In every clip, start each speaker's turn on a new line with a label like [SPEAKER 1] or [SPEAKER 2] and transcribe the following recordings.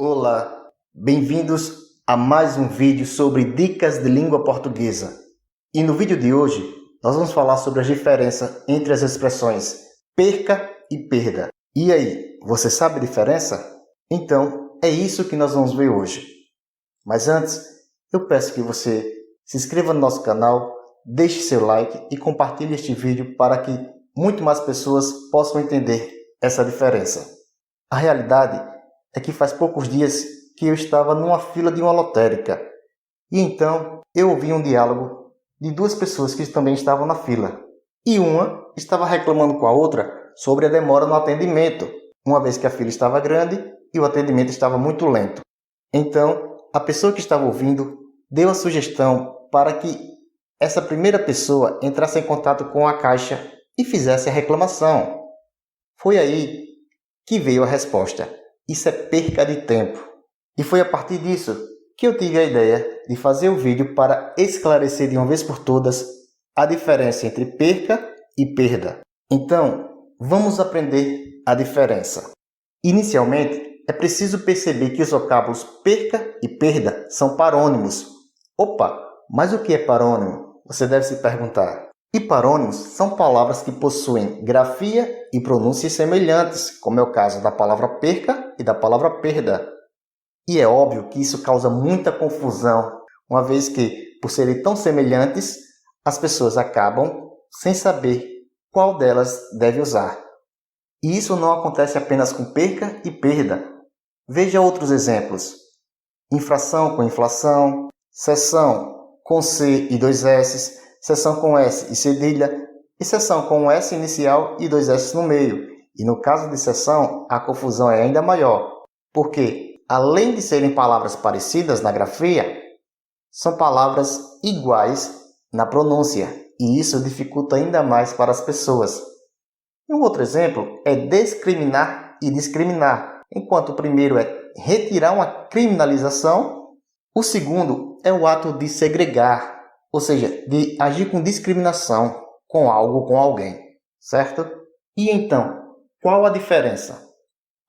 [SPEAKER 1] Olá, bem-vindos a mais um vídeo sobre dicas de língua portuguesa. E no vídeo de hoje, nós vamos falar sobre a diferença entre as expressões perca e perda. E aí, você sabe a diferença? Então, é isso que nós vamos ver hoje. Mas antes, eu peço que você se inscreva no nosso canal, deixe seu like e compartilhe este vídeo para que muito mais pessoas possam entender essa diferença. A realidade é que faz poucos dias que eu estava numa fila de uma lotérica e então eu ouvi um diálogo de duas pessoas que também estavam na fila. E uma estava reclamando com a outra sobre a demora no atendimento, uma vez que a fila estava grande e o atendimento estava muito lento. Então, a pessoa que estava ouvindo deu a sugestão para que essa primeira pessoa entrasse em contato com a caixa e fizesse a reclamação. Foi aí que veio a resposta. Isso é perca de tempo. E foi a partir disso que eu tive a ideia de fazer o vídeo para esclarecer de uma vez por todas a diferença entre perca e perda. Então, vamos aprender a diferença. Inicialmente, é preciso perceber que os vocábulos perca e perda são parônimos. Opa, mas o que é parônimo? Você deve se perguntar. E parônimos são palavras que possuem grafia e pronúncias semelhantes, como é o caso da palavra perca e da palavra perda. E é óbvio que isso causa muita confusão, uma vez que, por serem tão semelhantes, as pessoas acabam sem saber qual delas deve usar. E isso não acontece apenas com perca e perda. Veja outros exemplos. Infração com inflação, seção com C e dois S, seção com S e cedilha, e seção com um S inicial e dois S no meio. E no caso de seção, a confusão é ainda maior, porque, além de serem palavras parecidas na grafia, são palavras iguais na pronúncia, e isso dificulta ainda mais para as pessoas. E um outro exemplo é discriminar e discriminar. Enquanto o primeiro é retirar uma criminalização, o segundo é o ato de segregar, ou seja, de agir com discriminação com algo ou com alguém, certo? E então, qual a diferença?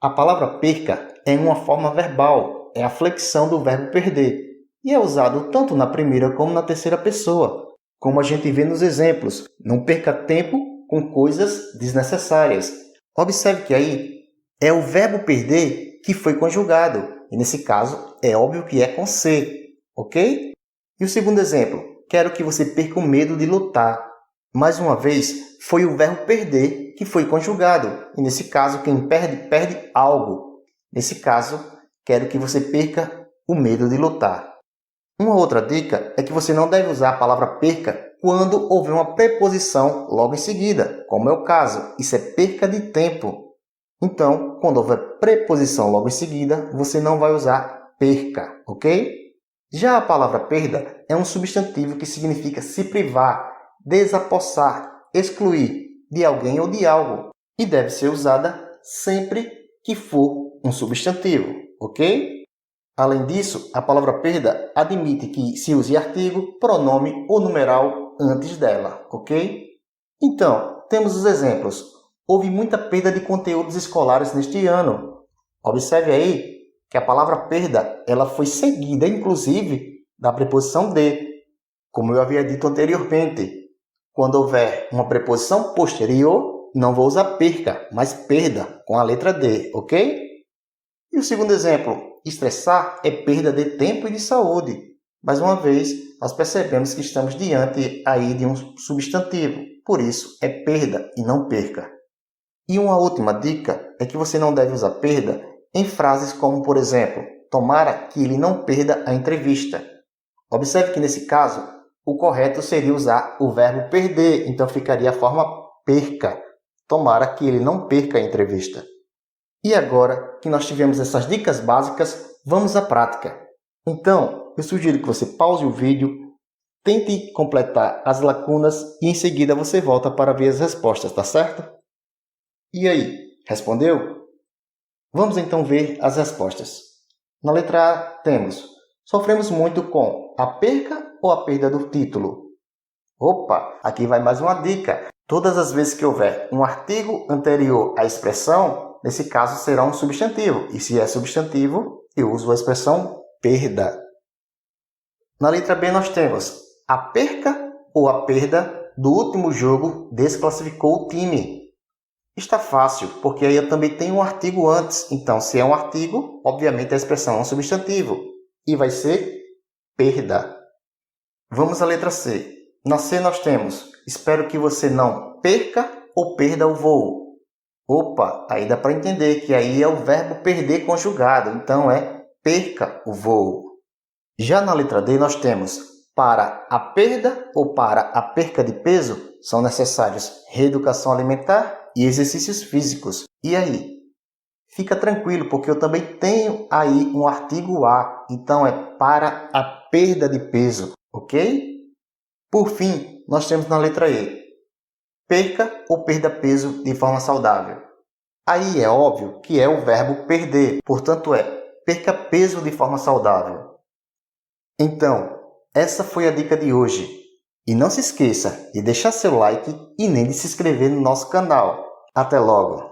[SPEAKER 1] A palavra perca é uma forma verbal, é a flexão do verbo perder, e é usado tanto na primeira como na terceira pessoa, como a gente vê nos exemplos. Não perca tempo com coisas desnecessárias. Observe que aí é o verbo perder que foi conjugado, e nesse caso é óbvio que é com C, ok? E o segundo exemplo? Quero que você perca o medo de lutar. Mais uma vez, foi o verbo perder que foi conjugado. E nesse caso, quem perde, perde algo. Nesse caso, quero que você perca o medo de lutar. Uma outra dica é que você não deve usar a palavra perca quando houver uma preposição logo em seguida, como é o caso. Isso é perca de tempo. Então, quando houver preposição logo em seguida, você não vai usar perca, ok? Já a palavra perda é um substantivo que significa se privar, desapossar, excluir de alguém ou de algo e deve ser usada sempre que for um substantivo, ok? Além disso, a palavra perda admite que se use artigo, pronome ou numeral antes dela, ok? Então, temos os exemplos. Houve muita perda de conteúdos escolares neste ano. Observe aí que a palavra perda ela foi seguida, inclusive, da preposição de, como eu havia dito anteriormente. Quando houver uma preposição posterior, não vou usar perca, mas perda, com a letra D, ok? E o segundo exemplo, estressar é perda de tempo e de saúde. Mais uma vez, nós percebemos que estamos diante aí de um substantivo, por isso é perda e não perca. E uma última dica é que você não deve usar perda em frases como, por exemplo, tomara que ele não perda a entrevista. Observe que, nesse caso, o correto seria usar o verbo perder, então ficaria a forma perca. Tomara que ele não perca a entrevista. E agora que nós tivemos essas dicas básicas, vamos à prática. Então, eu sugiro que você pause o vídeo, tente completar as lacunas e em seguida você volta para ver as respostas, tá certo? E aí, respondeu? Vamos então ver as respostas. Na letra A temos: sofremos muito com a perca ou a perda do título? Opa, aqui vai mais uma dica. Todas as vezes que houver um artigo anterior à expressão, nesse caso será um substantivo. E se é substantivo, eu uso a expressão perda. Na letra B nós temos a perca ou a perda do último jogo desclassificou o time. Está fácil, porque aí eu também tenho um artigo antes. Então, se é um artigo, obviamente a expressão é um substantivo. E vai ser perda. Vamos à letra C. Na C nós temos, espero que você não perca ou perda o voo. Opa, aí dá para entender que aí é o verbo perder conjugado. Então, é perca o voo. Já na letra D nós temos, para a perda ou para a perca de peso, são necessários reeducação alimentar e exercícios físicos. E aí? Fica tranquilo, porque eu também tenho aí um artigo A, então é para a perda de peso, ok? Por fim, nós temos na letra E, perca ou perda peso de forma saudável. Aí é óbvio que é o verbo perder, portanto é perca peso de forma saudável. Então, essa foi a dica de hoje. E não se esqueça de deixar seu like e nem de se inscrever no nosso canal. Até logo!